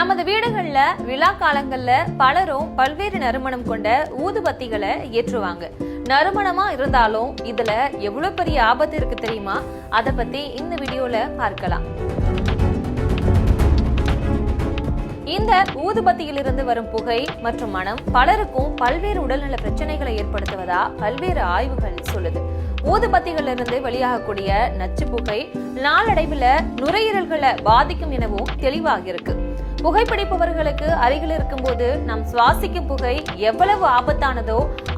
நமது வீடுகள்ல விழா காலங்கள்ல பலரும் பல்வேறு நறுமணம் கொண்ட ஊதுபத்திகளை ஏற்றுவாங்க. நறுமணமா இருந்தாலும் இதுல எவ்வளவு பெரிய ஆபத்து இருக்கு தெரியுமா? அத பத்தி இந்த வீடியோல பார்க்கலாம். இந்த ஊதுபத்தியிலிருந்து வரும் புகை மற்றும் மனம் பலருக்கும் பல்வேறு உடல்நல பிரச்சனைகளை ஏற்படுத்துவதா பல்வேறு ஆய்வுகள் சொல்லுது. ஊதுபத்திகள் இருந்து வெளியாகக்கூடிய நச்சு புகை நாளடைவுல நுரையீரல்களை பாதிக்கும் எனவும் தெளிவாக இருக்கு. புகைப்பிடிப்பவர்களுக்கு அருகில் இருக்கும்போது நாம் சுவாசிக்கும் புகை எவ்வளவு ஆபத்தானதோ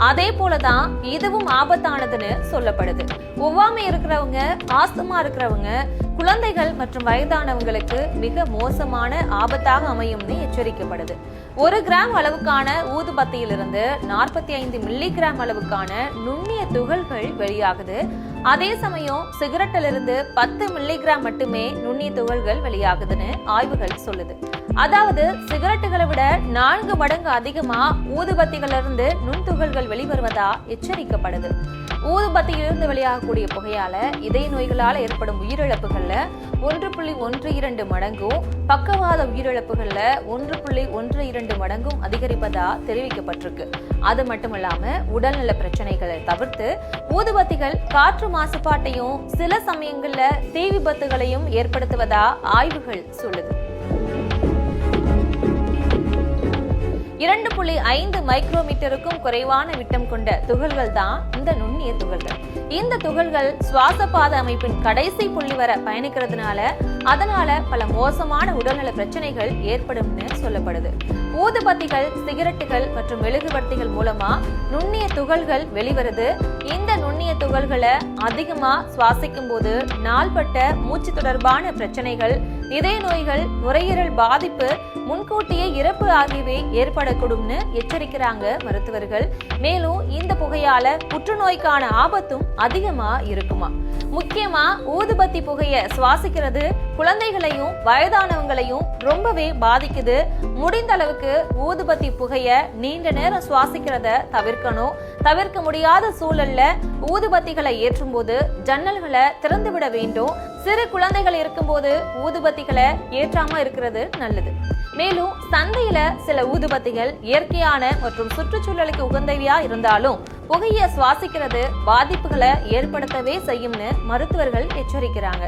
அதே போலதான் இதுவும் ஆபத்தானதுன்னு சொல்லப்படுது. ஒவ்வாமை இருக்கிறவங்க, ஆஸ்துமா இருக்கிறவங்க, குழந்தைகள் மற்றும் வயதானவங்களுக்கு மிக மோசமான ஆபத்தாக அமையும்னு எச்சரிக்கப்படுது. 1 கிராம் அளவுக்கான ஊதுபத்தியிலிருந்து 45 மில்லிகிராம் அளவுக்கான நுண்ணிய துகள்கள் வெளியாகுது. அதே சமயம் சிகரெட்டிலிருந்து 10 மில்லிகிராம் மட்டுமே நுண்ணிய துகள்கள் வெளியாகுதுன்னு ஆய்வுகள் சொல்லுது. அதாவது சிகரெட்டுகளை விட 4 மடங்கு அதிகமா ஊதுபத்திகளிலிருந்து நுண்துகள்கள் வெளிவருவதா எச்சரிக்கப்படுது. ஊதுபத்தியிலிருந்து வெளியாகக்கூடிய புகையால இதய நோய்களால் ஏற்படும் உயிரிழப்புகள்ல 1.12 மடங்கும், பக்கவாத உயிரிழப்புகள்ல 1.12 மடங்கும் அதிகரிப்பதா தெரிவிக்கப்பட்டிருக்கு. அது மட்டுமல்லாம உடல்நல பிரச்சனைகளை தவிர்த்து ஊதுபத்திகள் காற்று மாசுபாட்டையும் சில சமயங்கள்ல தீ விபத்துகளையும் ஏற்படுத்துவதா ஆய்வுகள் சொல்லுது. 2.5 மைக்ரோமீட்டருக்கும் குறைவான விட்டம் கொண்ட துகள்கள் தான் இந்த நுண்ணிய துகள்கள். இந்த துகள்கள் சுவாச பாத அமைப்பின் கடைசி புள்ளி வர பயணிக்கிறதுனால அதனால பல மோசமான உடல்நல பிரச்சனைகள் ஏற்படும்னு சொல்லப்படுது. ஊதுபத்திகள், சிகரெட்டுகள் மற்றும் மெழுகுவர்த்திகள் மூலமா நுண்ணிய துகள்கள் வெளிவருது. இந்த நுண்ணிய துகள்களை அதிகமா சுவாசிக்கும் போது நாள்பட்ட மூச்சு தொடர்பான பிரச்சனைகள், இதய நோய்கள், நுரையீரல் பாதிப்பு, முன்கூட்டியே இறப்பு ஆகியவை ஏற்படக்கூடும்னு எச்சரிக்கிறாங்க மருத்துவர்கள். மேலும் இந்த புகையால புற்றுநோய்க்கான ஆபத்தும் அதிகமா இருக்குமா. முக்கியமா ஊதுபத்தி புகையை சுவாசிக்கிறது குழந்தைகளையும் வயதானவங்களையும் ரொம்பவே பாதிக்குது. முடிந்த அளவுக்கு ஊதுபத்தி புகையை நீண்ட நேரம் சுவாசிக்கிறத தவிர்க்கணும். தவிர்க்க முடியாத சூழல்ல ஊதுபத்திகளை ஏற்றும் போது ஜன்னல்களை திறந்து விட வேண்டும். சிறு குழந்தைகள் இருக்கும்போது ஊதுபத்திகளை ஏற்றாம இருக்கிறது நல்லது. மேலும் சந்தையில சில ஊதுபத்திகள் இயற்கையான மற்றும் சுற்றுச்சூழலுக்கு உகந்தவையா இருந்தாலும் புகையை சுவாசிக்கிறது பாதிப்புகளை ஏற்படுத்தவே செய்யும்னு மருத்துவர்கள் எச்சரிக்கிறாங்க.